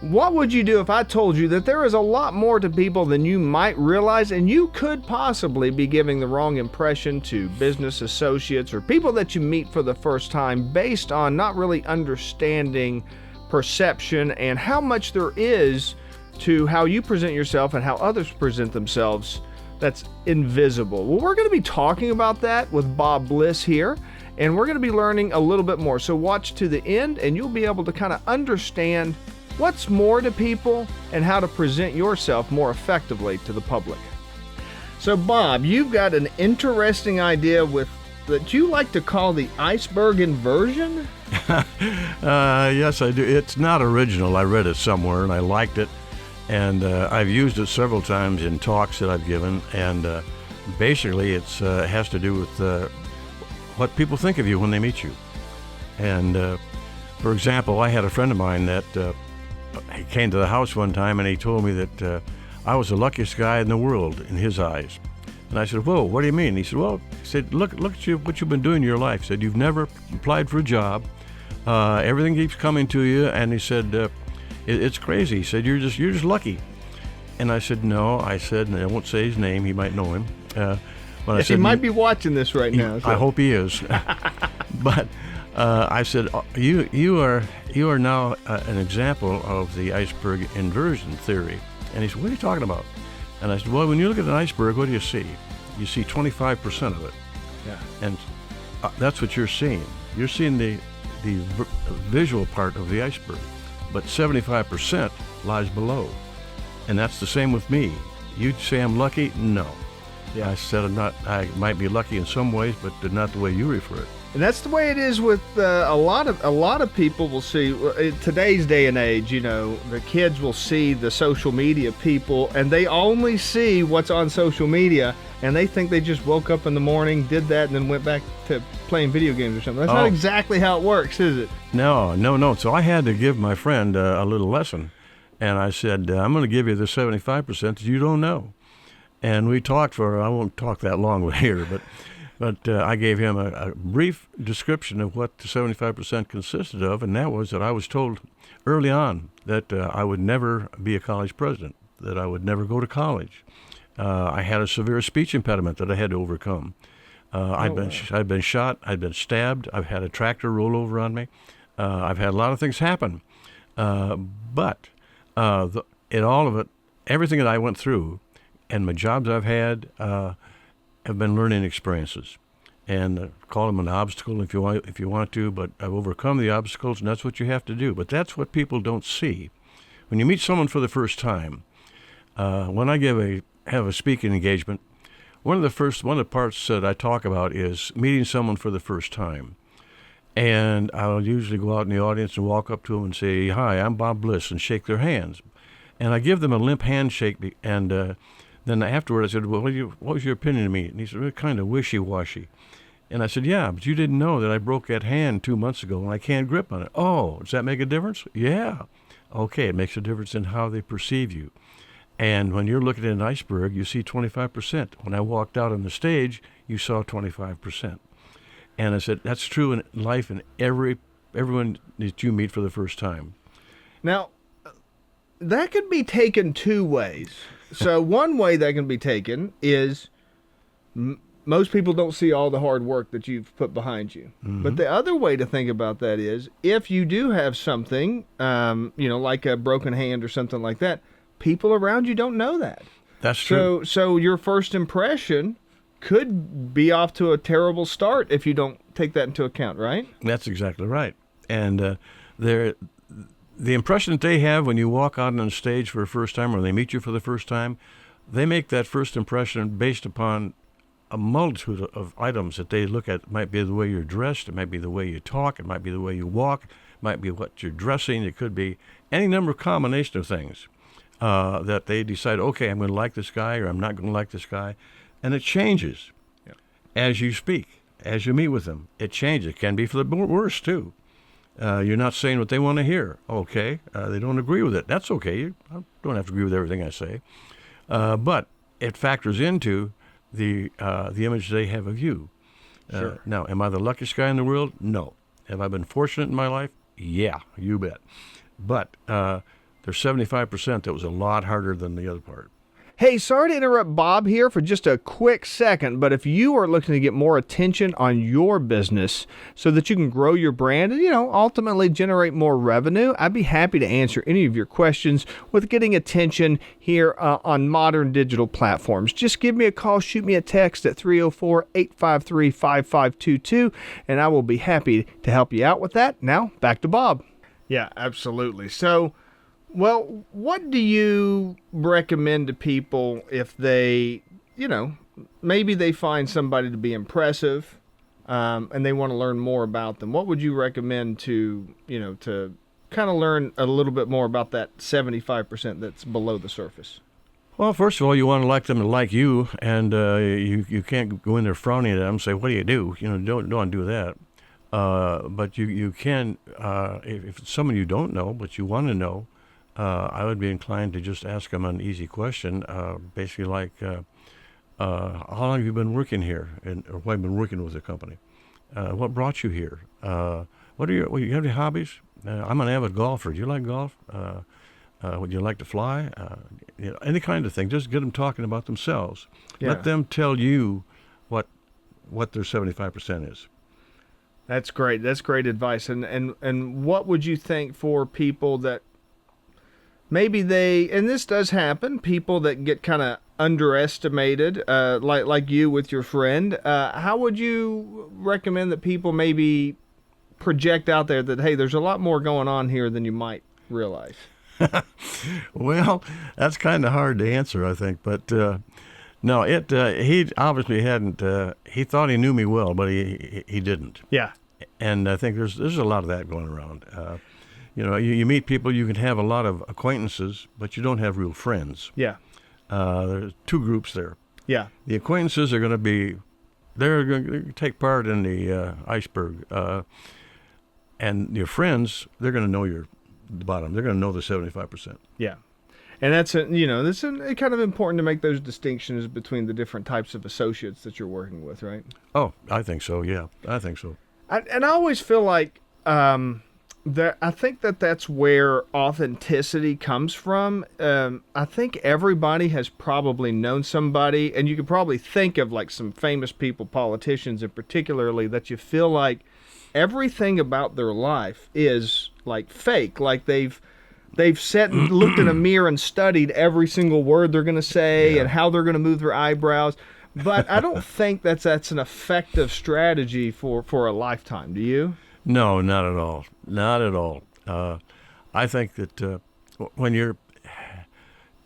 What would you do if I told you that there is a lot more to people than you might realize, and you could possibly be giving the wrong impression to business associates or people that you meet for the first time based on not really understanding perception and how much there is to how you present yourself and how others present themselves that's invisible? Well, we're going to be talking about that with Bob Bliss here, and we're going to be learning a little bit more. So watch to the end, and you'll be able to kind of understand what's more to people and how to present yourself more effectively to the public. So Bob, you've got an interesting idea with that you like to call the iceberg inversion? Yes, I do. It's not original. I read it somewhere and I liked it, and I've used it several times in talks that I've given, and basically it has to do with what people think of you when they meet you. And for example, I had a friend of mine that he came to the house one time and he told me that I was the luckiest guy in the world in his eyes. And I said, "Whoa, what do you mean?" He said, "Well," he said, look at you, what you've been doing in your life." He said, "You've never applied for a job. Everything keeps coming to you." And he said, "It's crazy." He said, "You're just lucky." And I said, "No," I said, and I won't say his name, he might know him. But I said, he might be watching this right now. So. I hope he is. But I said, you are now an example of the iceberg inversion theory." And he said, "What are you talking about?" And I said, "Well, when you look at an iceberg, what do you see? You see 25% of it." Yeah. And that's what you're seeing. You're seeing the visual part of the iceberg, but 75% lies below. And that's the same with me. You'd say I'm lucky? No. Yeah. I said I might be lucky in some ways, but not the way you refer it. And that's the way it is with a lot of people will see in today's day and age. You know, the kids will see the social media people, and they only see what's on social media, and they think they just woke up in the morning, did that, and then went back to playing video games or something. That's not exactly how it works, is it? No. So I had to give my friend a little lesson, and I said, "I'm going to give you the 75% that you don't know." And we talked I won't talk that long here, but I gave him a brief description of what the 75% consisted of, and that was that I was told early on that I would never be a college president, that I would never go to college. I had a severe speech impediment that I had to overcome. I'd been shot, I'd been stabbed, I've had a tractor roll over on me. I've had a lot of things happen. But in all of it, everything that I went through and my jobs I've had have been learning experiences, and call them an obstacle if you want to, but I've overcome the obstacles, and that's what you have to do. But that's what people don't see. When you meet someone for the first time, when I have a speaking engagement, one of the parts that I talk about is meeting someone for the first time. And I'll usually go out in the audience and walk up to them and say, "Hi, I'm Bob Bliss," and shake their hands. And I give them a limp handshake, and then afterward I said, "Well, what was your opinion of me?" And he said, "Well, kind of wishy-washy." And I said, "Yeah, but you didn't know that I broke that hand 2 months ago and I can't grip on it." "Oh, does that make a difference?" "Yeah." "Okay, it makes a difference in how they perceive you. And when you're looking at an iceberg, you see 25%. When I walked out on the stage, you saw 25%. And I said, that's true in life and everyone that you meet for the first time. Now, that could be taken two ways. So one way that can be taken is most people don't see all the hard work that you've put behind you. Mm-hmm. But the other way to think about that is if you do have something, like a broken hand or something like that, people around you don't know that. That's true. So your first impression could be off to a terrible start if you don't take that into account, right? That's exactly right. And the impression that they have when you walk out on stage for the first time or they meet you for the first time, they make that first impression based upon a multitude of items that they look at. It might be the way you're dressed, it might be the way you talk, it might be the way you walk, it might be what you're dressing, it could be any number of combination of things that they decide, okay, I'm going to like this guy or I'm not going to like this guy. And it changes as you speak, as you meet with them. It changes. It can be for the worse, too. You're not saying what they want to hear. Okay, they don't agree with it. That's okay. You don't have to agree with everything I say. But it factors into the image they have of you. Sure. Now, am I the luckiest guy in the world? No. Have I been fortunate in my life? Yeah, you bet. But there's 75% that was a lot harder than the other part. Hey, sorry to interrupt Bob here for just a quick second, but if you are looking to get more attention on your business so that you can grow your brand and, ultimately generate more revenue, I'd be happy to answer any of your questions with getting attention here on modern digital platforms. Just give me a call, shoot me a text at 304-853-5522, and I will be happy to help you out with that. Now, back to Bob. Yeah, absolutely. So, well, what do you recommend to people if they, maybe they find somebody to be impressive, and they want to learn more about them? What would you recommend to kind of learn a little bit more about that 75% that's below the surface? Well, first of all, you want to like them to like you, and you can't go in there frowning at them and say, "What do you do?" Don't do that. But you can, if it's someone you don't know but you want to know, I would be inclined to just ask them an easy question, basically like, how long have you been working here, or why have you been working with the company? What brought you here? What you have any hobbies? I'm an avid golfer. Do you like golf? Would you like to fly? Any kind of thing. Just get them talking about themselves. Yeah. Let them tell you what their 75% is. That's great. That's great advice. And what would you think for people that maybe and this does happen, people that get kind of underestimated, like you with your friend, how would you recommend that people maybe project out there that, hey, there's a lot more going on here than you might realize? Well, that's kind of hard to answer, I think. But no, he obviously hadn't. He thought he knew me well, but he didn't. Yeah. And I think there's a lot of that going around. You meet people, you can have a lot of acquaintances, but you don't have real friends. Yeah. There's two groups there. Yeah. The acquaintances are going to take part in the iceberg. And your friends, they're going to know the bottom. They're going to know the 75%. Yeah. And that's kind of important to make those distinctions between the different types of associates that you're working with, right? Oh, I think so. Yeah, I think so. I always feel like I think that's where authenticity comes from. I think everybody has probably known somebody, and you could probably think of like some famous people, politicians in particularly, that you feel like everything about their life is like fake, like they've sat and looked in a mirror and studied every single word they're going to say and how they're going to move their eyebrows. But I don't think that's an effective strategy for a lifetime. Do you? No, not at all. Not at all. I think that when you're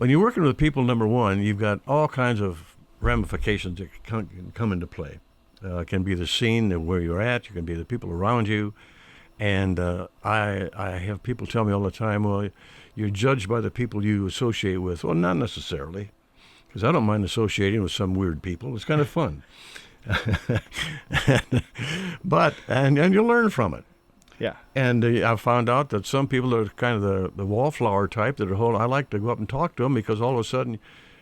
working with people, number one, you've got all kinds of ramifications that can come into play. It can be the scene where you're at. You can be the people around you. And I have people tell me all the time, well, you're judged by the people you associate with. Well, not necessarily, because I don't mind associating with some weird people. It's kind of fun. But you learn from it. Yeah. And I've found out that some people are kind of the wallflower type that I like to go up and talk to them, because all of a sudden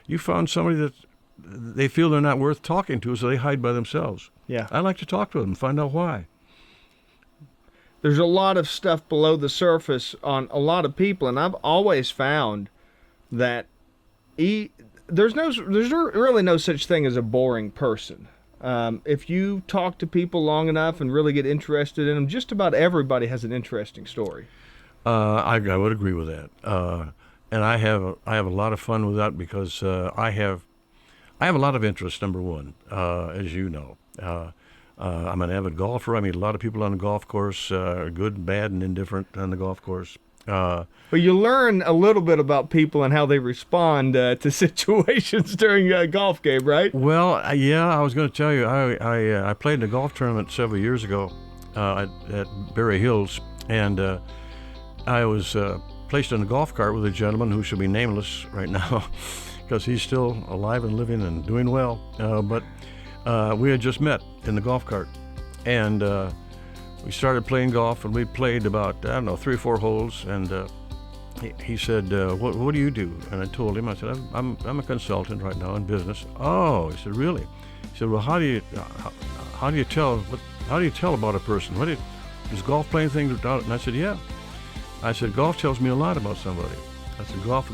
you found somebody that they feel they're not worth talking to, so they hide by themselves. Yeah. I like to talk to them and find out why. There's a lot of stuff below the surface on a lot of people, and I've always found that there's really no such thing as a boring person. If you talk to people long enough and really get interested in them, just about everybody has an interesting story. I would agree with that, and I have a lot of fun with that, because I have a lot of interest. Number one, as you know. I'm an avid golfer. I meet a lot of people on the golf course, good, bad, and indifferent on the golf course. Well, you learn a little bit about people and how they respond to situations during a golf game, right? Well, yeah, I was going to tell you, I played in a golf tournament several years ago at Berry Hills, and I was placed in a golf cart with a gentleman who should be nameless right now, because he's still alive and living and doing well. But we had just met in the golf cart, and we started playing golf, and we played about, 3 or 4 holes, and he said, what do you do? And I told him, I said, I'm a consultant right now in business. Oh, he said, really? He said, well, how do you tell about a person? Does golf play anything about it? And I said, yeah. I said, golf tells me a lot about somebody. That's a golf,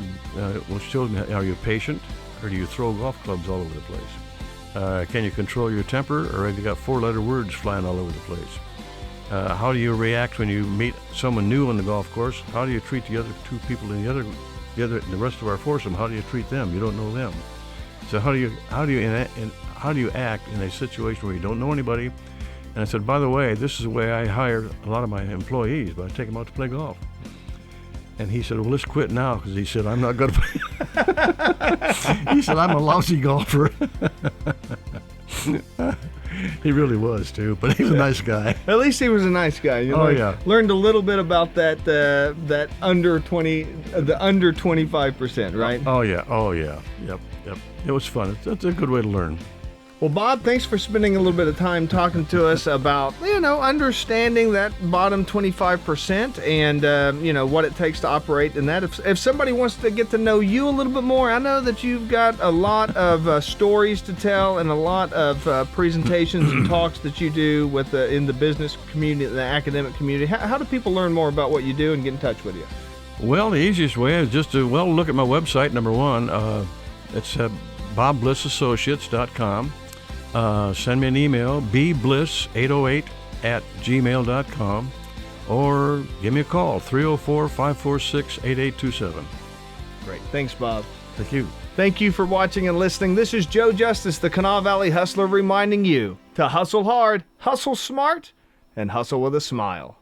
which shows me, are you patient, or do you throw golf clubs all over the place? Can you control your temper, or have you got four-letter words flying all over the place? How do you react when you meet someone new on the golf course? How do you treat the other two people in the rest of our foursome? How do you treat them? You don't know them. So how do you act in a situation where you don't know anybody? And I said, by the way, this is the way I hire a lot of my employees, but I take them out to play golf. And he said, well, let's quit now, because he said, I'm not going to play. He said, I'm a lousy golfer. He really was, too, but he was a nice guy. At least he was a nice guy. Yeah. Learned a little bit about that under 25%, right? Oh, yeah. Yep. It was fun. It's a good way to learn. Well, Bob, thanks for spending a little bit of time talking to us about, understanding that bottom 25% and, what it takes to operate in that. If somebody wants to get to know you a little bit more, I know that you've got a lot of stories to tell and a lot of presentations and talks that you do in the business community, the academic community. How do people learn more about what you do and get in touch with you? Well, the easiest way is just to, look at my website, number one. It's bobblissassociates.com. Send me an email, bbliss808@gmail.com, or give me a call, 304-546-8827. Great. Thanks, Bob. Thank you. Thank you for watching and listening. This is Joe Justice, the Kanawha Valley Hustler, reminding you to hustle hard, hustle smart, and hustle with a smile.